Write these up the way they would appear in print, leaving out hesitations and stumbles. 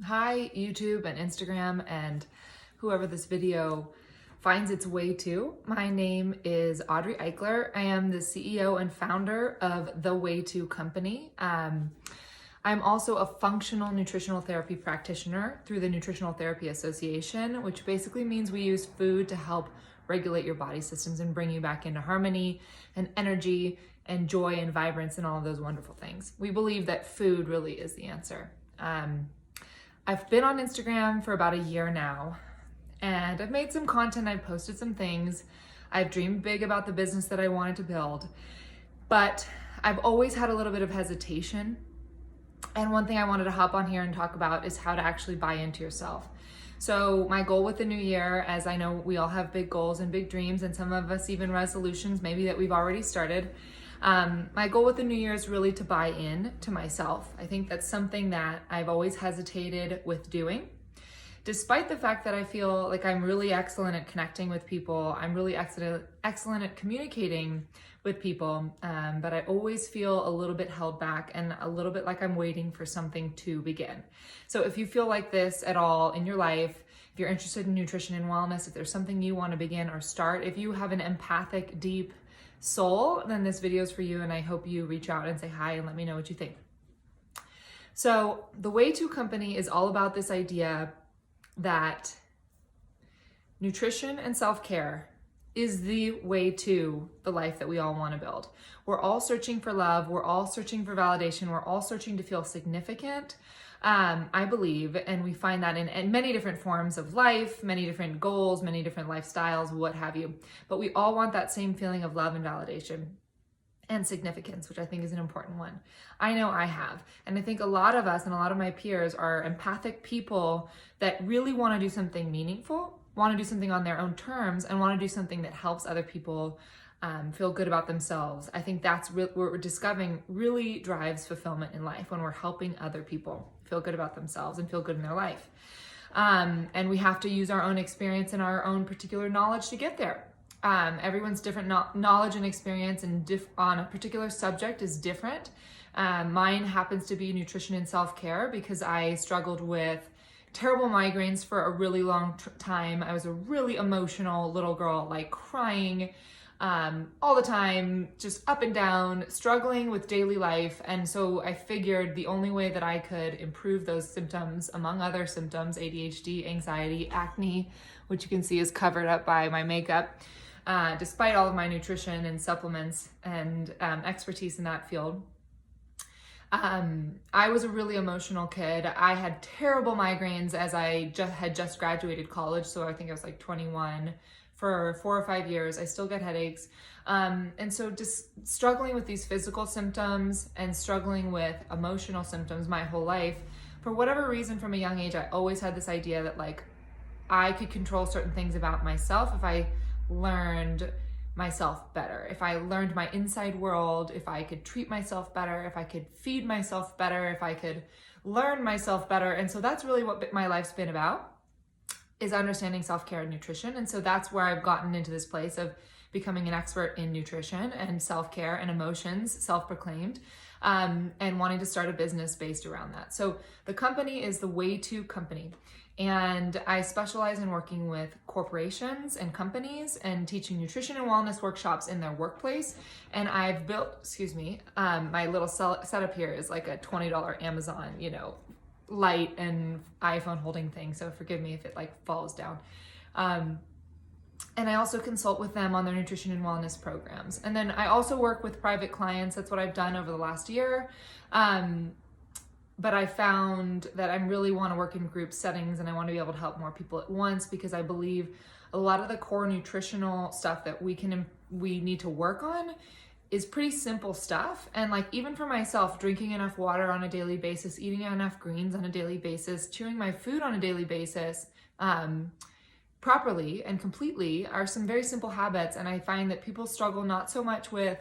Hi, YouTube and Instagram and whoever this video finds its way to. My name is Audrey Eichler. I am the CEO and founder of The Way To Company. I'm also a functional nutritional therapy practitioner through the Nutritional Therapy Association, which basically means we use food to help regulate your body systems and bring you back into harmony and energy and joy and vibrance and all of those wonderful things. We believe that food really is the answer. I've been on Instagram for about a year now, and I've made some content, I've posted some things, I've dreamed big about the business that I wanted to build, but I've always had a little bit of hesitation. And one thing I wanted to hop on here and talk about is how to actually buy into yourself. So my goal with the new year, as I know we all have big goals and big dreams, and some of us even resolutions maybe that we've already started. My goal with the new year is really to buy in to myself. I think that's something that I've always hesitated with doing. Despite the fact that I feel like I'm really excellent at connecting with people, I'm really excellent at communicating with people, but I always feel a little bit held back and a little bit like I'm waiting for something to begin. So if you feel like this at all in your life, if you're interested in nutrition and wellness, if there's something you want to begin or start, if you have an empathic, deep soul, then this video is for you, and I hope you reach out and say hi and let me know what you think. So The Way To Company is all about this idea that nutrition and self-care is the way to the life that we all want to build. We're all searching for love. We're all searching for validation. We're all searching to feel significant, I believe, and we find that in many different forms of life, many different goals, many different lifestyles, what have you. But we all want that same feeling of love and validation and significance, which I think is an important one. I know I have. And I think a lot of us and a lot of my peers are empathic people that really want to do something meaningful, want to do something on their own terms, and want to do something that helps other people feel good about themselves. I think that's what we're discovering really drives fulfillment in life, when we're helping other people feel good about themselves and feel good in their life. And we have to use our own experience and our own particular knowledge to get there. Everyone's different knowledge and experience on a particular subject is different. Mine happens to be nutrition and self-care because I struggled with terrible migraines for a really long time. I was a really emotional little girl, like crying all the time, just up and down, struggling with daily life. And so I figured the only way that I could improve those symptoms, among other symptoms, ADHD, anxiety, acne, which you can see is covered up by my makeup, despite all of my nutrition and supplements and expertise in that field. I was a really emotional kid. I had terrible migraines as I had just graduated college. So I think I was like 21 for 4 or 5 years. I still get headaches. And so just struggling with these physical symptoms and struggling with emotional symptoms my whole life. For whatever reason, from a young age, I always had this idea that like I could control certain things about myself if I learned myself better, if I learned my inside world, if I could treat myself better, if I could feed myself better, if I could learn myself better. And so that's really what my life's been about, is understanding self-care and nutrition. And so that's where I've gotten into this place of becoming an expert in nutrition and self-care and emotions, self-proclaimed, and wanting to start a business based around that. So the company is The Way To Company. And I specialize in working with corporations and companies and teaching nutrition and wellness workshops in their workplace. And I've built, my little setup here is like a $20 Amazon, light and iPhone holding thing. So forgive me if it like falls down. And I also consult with them on their nutrition and wellness programs. And then I also work with private clients. That's what I've done over the last year. But I found that I really want to work in group settings, and I want to be able to help more people at once, because I believe a lot of the core nutritional stuff that we need to work on is pretty simple stuff. And like, even for myself, drinking enough water on a daily basis, eating enough greens on a daily basis, chewing my food on a daily basis, properly and completely are some very simple habits. And I find that people struggle not so much with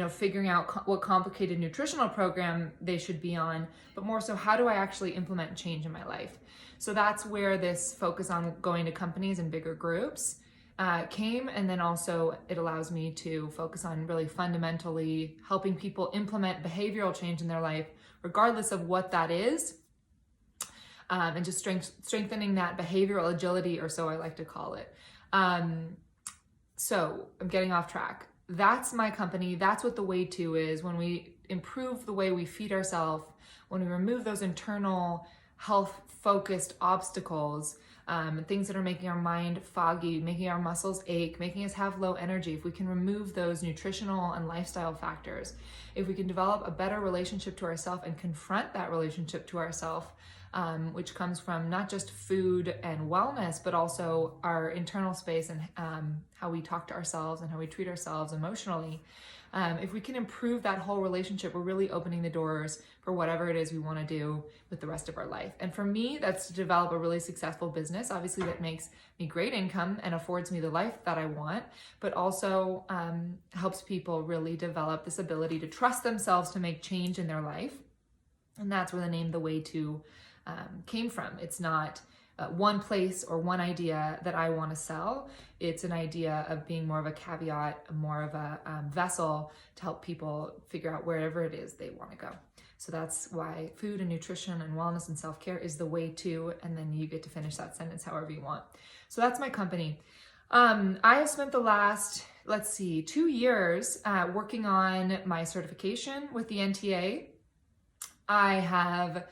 figuring out what complicated nutritional program they should be on, but more so, how do I actually implement change in my life? So that's where this focus on going to companies and bigger groups came. And then also it allows me to focus on really fundamentally helping people implement behavioral change in their life, regardless of what that is, and just strengthening that behavioral agility, or so I like to call it. So I'm getting off track. That's my company. That's what the way to is. When we improve the way we feed ourselves, when we remove those internal health focused obstacles, things that are making our mind foggy, making our muscles ache, making us have low energy, if we can remove those nutritional and lifestyle factors, if we can develop a better relationship to ourselves and confront that relationship to ourselves, which comes from not just food and wellness, but also our internal space and how we talk to ourselves and how we treat ourselves emotionally. If we can improve that whole relationship, we're really opening the doors for whatever it is we want to do with the rest of our life. And for me, that's to develop a really successful business, obviously, that makes me great income and affords me the life that I want, but also helps people really develop this ability to trust themselves to make change in their life. And that's where the name The Way To came from. It's not one place or one idea that I want to sell. It's an idea of being more of a caveat, more of a vessel to help people figure out wherever it is they want to go. So that's why food and nutrition and wellness and self-care is the way to, and then you get to finish that sentence however you want. So that's my company. I have spent the last, 2 years working on my certification with the NTA. I have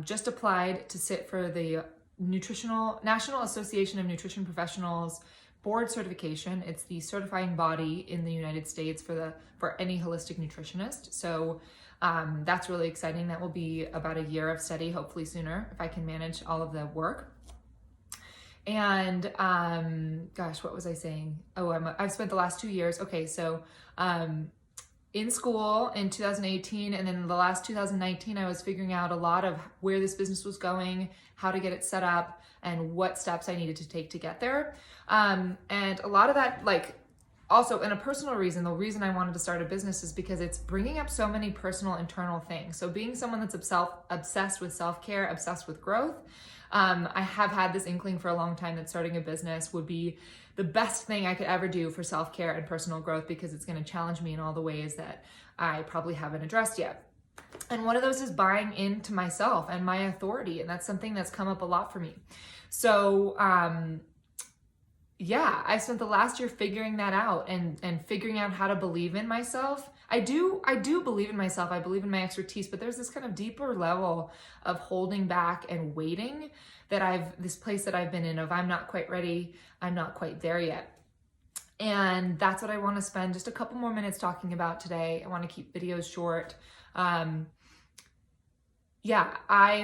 just applied to sit for the National Association of Nutrition Professionals board certification. It's the certifying body in the United States for any holistic nutritionist. So that's really exciting. That will be about a year of study, hopefully sooner, if I can manage all of the work. And what was I saying? I've spent the last 2 years. Okay, so in school in 2018, and then the last 2019, I was figuring out a lot of where this business was going, how to get it set up, and what steps I needed to take to get there. And a lot of that, also in a personal reason, the reason I wanted to start a business is because it's bringing up so many personal internal things. So being someone that's obsessed with self-care, obsessed with growth, I have had this inkling for a long time that starting a business would be the best thing I could ever do for self-care and personal growth, because it's going to challenge me in all the ways that I probably haven't addressed yet. And one of those is buying into myself and my authority. And that's something that's come up a lot for me. So, I spent the last year figuring that out and figuring out how to believe in myself. I do believe in myself. I believe in my expertise, but there's this kind of deeper level of holding back and waiting this place that I've been in of I'm not quite ready. I'm not quite there yet. And that's what I want to spend just a couple more minutes talking about today. I want to keep videos short. I've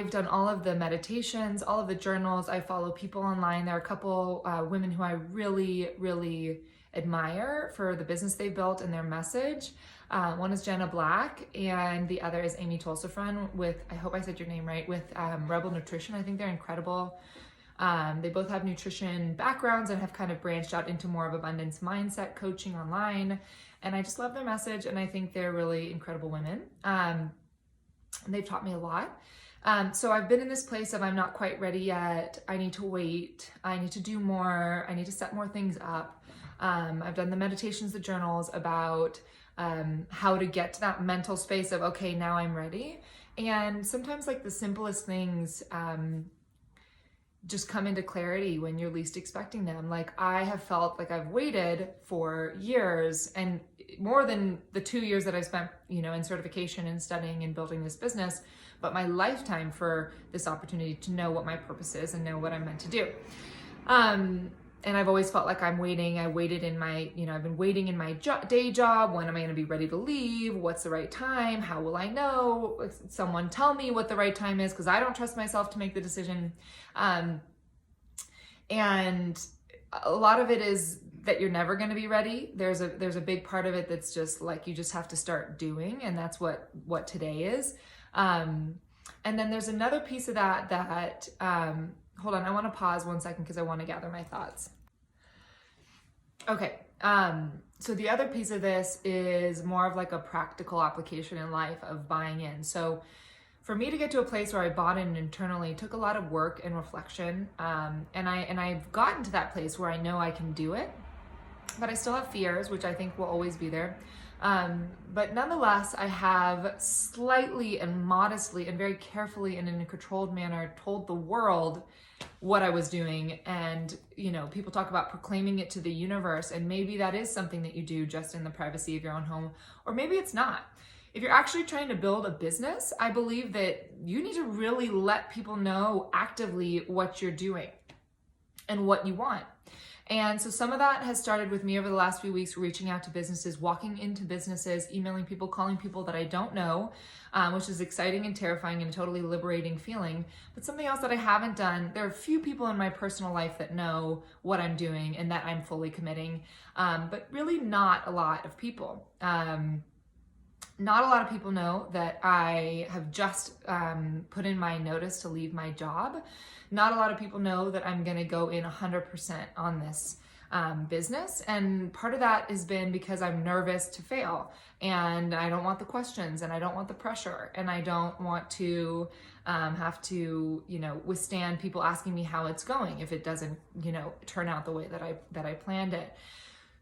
done all of the meditations, all of the journals. I follow people online. There are a couple women who I really, really admire for the business they built and their message. One is Jenna Black, and the other is Amy Tolsafran with, I hope I said your name right, with Rebel Nutrition. I think they're incredible. They both have nutrition backgrounds and have kind of branched out into more of abundance mindset coaching online. And I just love their message, and I think they're really incredible women. And they've taught me a lot. So I've been in this place of I'm not quite ready yet. I need to wait. I need to do more. I need to set more things up. I've done the meditations, the journals about how to get to that mental space of, okay, now I'm ready. And sometimes the simplest things just come into clarity when you're least expecting them. I have felt like I've waited for years, and more than the 2 years that I've spent, in certification and studying and building this business, but my lifetime for this opportunity to know what my purpose is and know what I'm meant to do. And I've always felt like I'm waiting. I waited in my, I've been waiting in my day job. When am I going to be ready to leave? What's the right time? How will I know? Someone tell me what the right time is, because I don't trust myself to make the decision. And a lot of it is that you're never going to be ready. There's a big part of it that's just you just have to start doing. And that's what today is. And then there's another piece of that hold on, I want to pause 1 second because I want to gather my thoughts. Okay, so the other piece of this is more of a practical application in life of buying in. So for me to get to a place where I bought in internally took a lot of work and reflection, and I've gotten to that place where I know I can do it, but I still have fears, which I think will always be there. But nonetheless, I have slightly and modestly and very carefully and in a controlled manner told the world what I was doing. And, you know, people talk about proclaiming it to the universe, and maybe that is something that you do just in the privacy of your own home, or maybe it's not. If you're actually trying to build a business, I believe that you need to really let people know actively what you're doing and what you want. And so some of that has started with me over the last few weeks, reaching out to businesses, walking into businesses, emailing people, calling people that I don't know, which is exciting and terrifying and a totally liberating feeling. But something else that I haven't done, there are a few people in my personal life that know what I'm doing and that I'm fully committing, but really not a lot of people. Not a lot of people know that I have just put in my notice to leave my job. Not a lot of people know that I'm going to go in 100% on this business. And part of that has been because I'm nervous to fail, and I don't want the questions, and I don't want the pressure, and I don't want to have to, you know, withstand people asking me how it's going if it doesn't, you know, turn out the way that I planned it.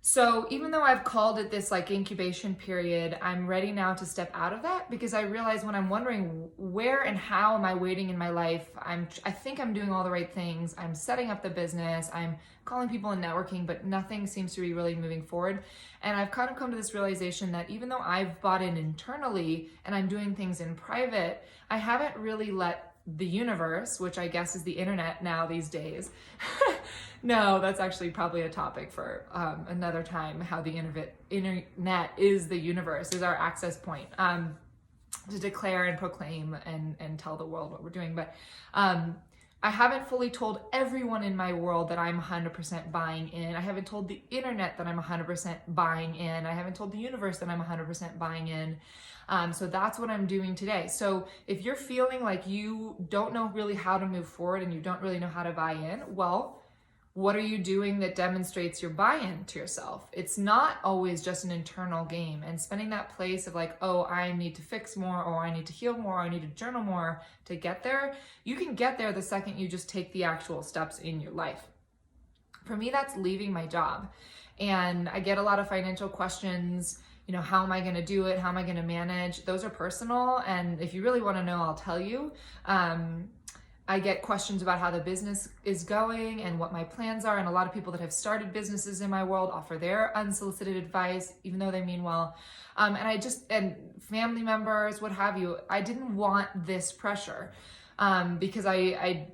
So even though I've called it this like incubation period, I'm ready now to step out of that, because I realize when I'm wondering where and how am I waiting in my life, I think I'm doing all the right things. I'm setting up the business, I'm calling people and networking, but nothing seems to be really moving forward. And I've kind of come to this realization that even though I've bought in internally and I'm doing things in private, I haven't really let the universe, which I guess is the internet now these days. No, that's actually probably a topic for another time, how the internet is the universe, is our access point to declare and proclaim and tell the world what we're doing. But I haven't fully told everyone in my world that I'm 100% buying in. I haven't told the internet that I'm 100% buying in. I haven't told the universe that I'm 100% buying in. So that's what I'm doing today. So if you're feeling like you don't know really how to move forward and you don't really know how to buy in, well, what are you doing that demonstrates your buy-in to yourself? It's not always just an internal game, and spending that place of like, oh, I need to fix more, or I need to heal more, or I need to journal more to get there. You can get there the second you just take the actual steps in your life. For me, that's leaving my job. And I get a lot of financial questions. You know, how am I going to do it? How am I going to manage? Those are personal. And if you really want to know, I'll tell you. I get questions about how the business is going and what my plans are. And a lot of people that have started businesses in my world offer their unsolicited advice, even though they mean well. And family members, what have you. I didn't want this pressure because I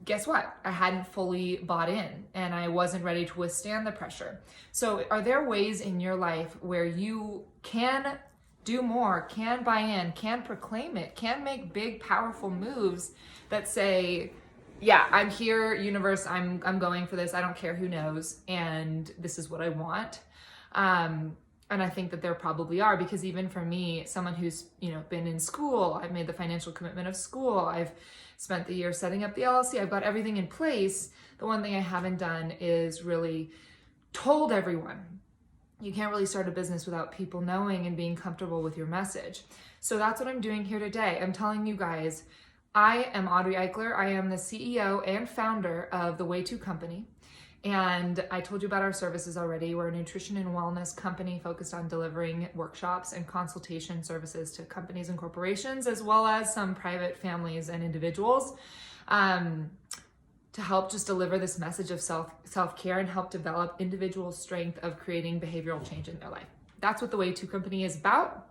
guess what? I hadn't fully bought in and I wasn't ready to withstand the pressure. So are there ways in your life where you can do more, can buy in, can proclaim it, can make big, powerful moves that say, yeah, I'm here, universe, I'm going for this. I don't care who knows. And this is what I want. And I think that there probably are, because even for me, someone who's, you know, been in school, I've made the financial commitment of school. I've spent the year setting up the LLC. I've got everything in place. The one thing I haven't done is really told everyone. You can't really start a business without people knowing and being comfortable with your message. So that's what I'm doing here today. I'm telling you guys, I am Audrey Eichler. I am the CEO and founder of the Way To Company. And I told you about our services already. We're a nutrition and wellness company focused on delivering workshops and consultation services to companies and corporations, as well as some private families and individuals, to help just deliver this message of self-care and help develop individual strength of creating behavioral change in their life. That's what the Way To Company is about.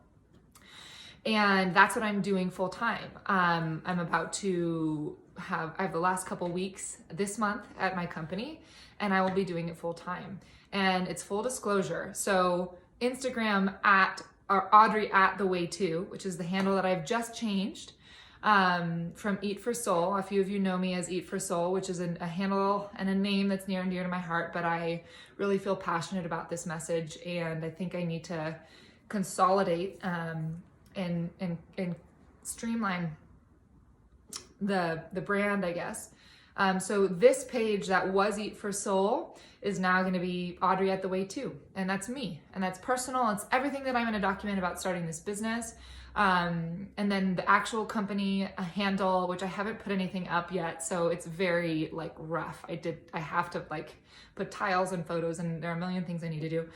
And that's what I'm doing full time. I'm about to I have the last couple weeks this month at my company, and I will be doing it full time. And it's full disclosure. So Instagram or Audrey at the Way To, which is the handle that I've just changed from Eat for Soul. A few of you know me as Eat for Soul, which is a handle and a name that's near and dear to my heart, but I really feel passionate about this message, and I think I need to consolidate and streamline the brand, I guess. So this page that was Eat for Soul is now going to be Audrey at the Way To, and that's me, and that's personal. It's everything that I'm going to document about starting this business. And then the actual company handle, which I haven't put anything up yet, so it's very like rough. I have to like put tiles and photos, and there are a million things I need to do.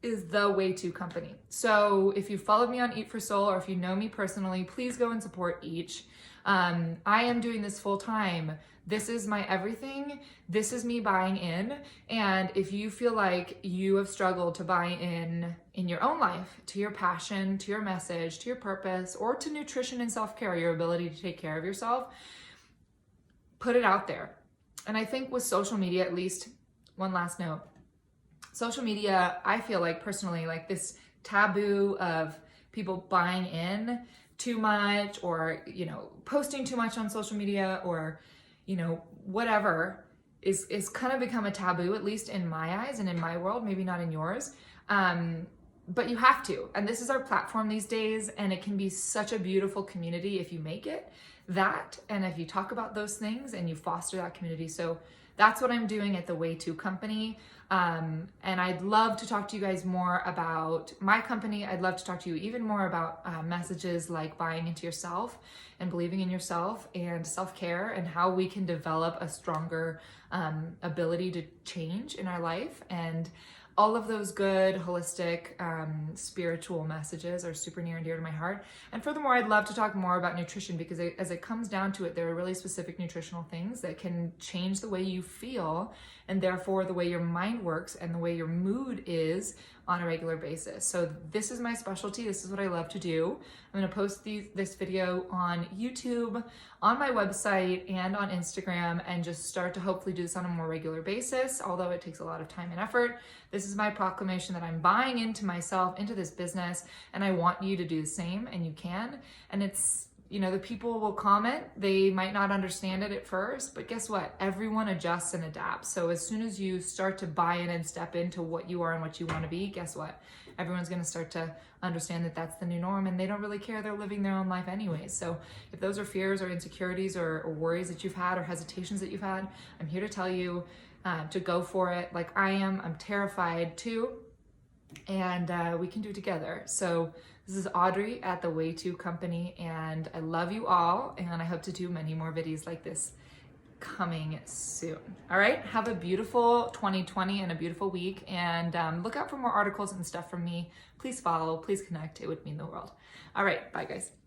is the Way To company. So if you followed me on Eat for Soul, or if you know me personally, please go and support Each. I am doing this full time. This is my everything. This is me buying in. And if you feel like you have struggled to buy in your own life, to your passion, to your message, to your purpose, or to nutrition and self-care, your ability to take care of yourself, put it out there. And I think with social media, at least, one last note, social media, I feel like personally, like this taboo of people buying in too much, or, you know, posting too much on social media, or, you know, whatever is kind of become a taboo, at least in my eyes and in my world, maybe not in yours. But you have to. And this is our platform these days, and it can be such a beautiful community if you make it that, and if you talk about those things and you foster that community. So that's what I'm doing at the Way To company. And I'd love to talk to you guys more about my company. I'd love to talk to you even more about messages like buying into yourself and believing in yourself, and self-care, and how we can develop a stronger ability to change in our life. And all of those good, holistic, spiritual messages are super near and dear to my heart. And furthermore, I'd love to talk more about nutrition, because as it comes down to it, there are really specific nutritional things that can change the way you feel, and therefore the way your mind works and the way your mood is on a regular basis. So this is my specialty. This is what I love to do. I'm going to post this video on YouTube, on my website, and on Instagram, and just start to hopefully do this on a more regular basis, although it takes a lot of time and effort. This is my proclamation that I'm buying into myself, into this business, and I want you to do the same, and you can. And it's, you know, the people will comment. They might not understand it at first, but guess what? Everyone adjusts and adapts. So as soon as you start to buy in and step into what you are and what you want to be, guess what? Everyone's going to start to understand that that's the new norm, and they don't really care. They're living their own life anyways. So if those are fears or insecurities or worries that you've had, or hesitations that you've had, I'm here to tell you to go for it. Like I am. I'm terrified too. And we can do it together. So this is Audrey at the Way To company, and I love you all, and I hope to do many more videos like this coming soon. All right, have a beautiful 2020 and a beautiful week, and look out for more articles and stuff from me. Please follow, please connect. It would mean the world. All right, bye guys.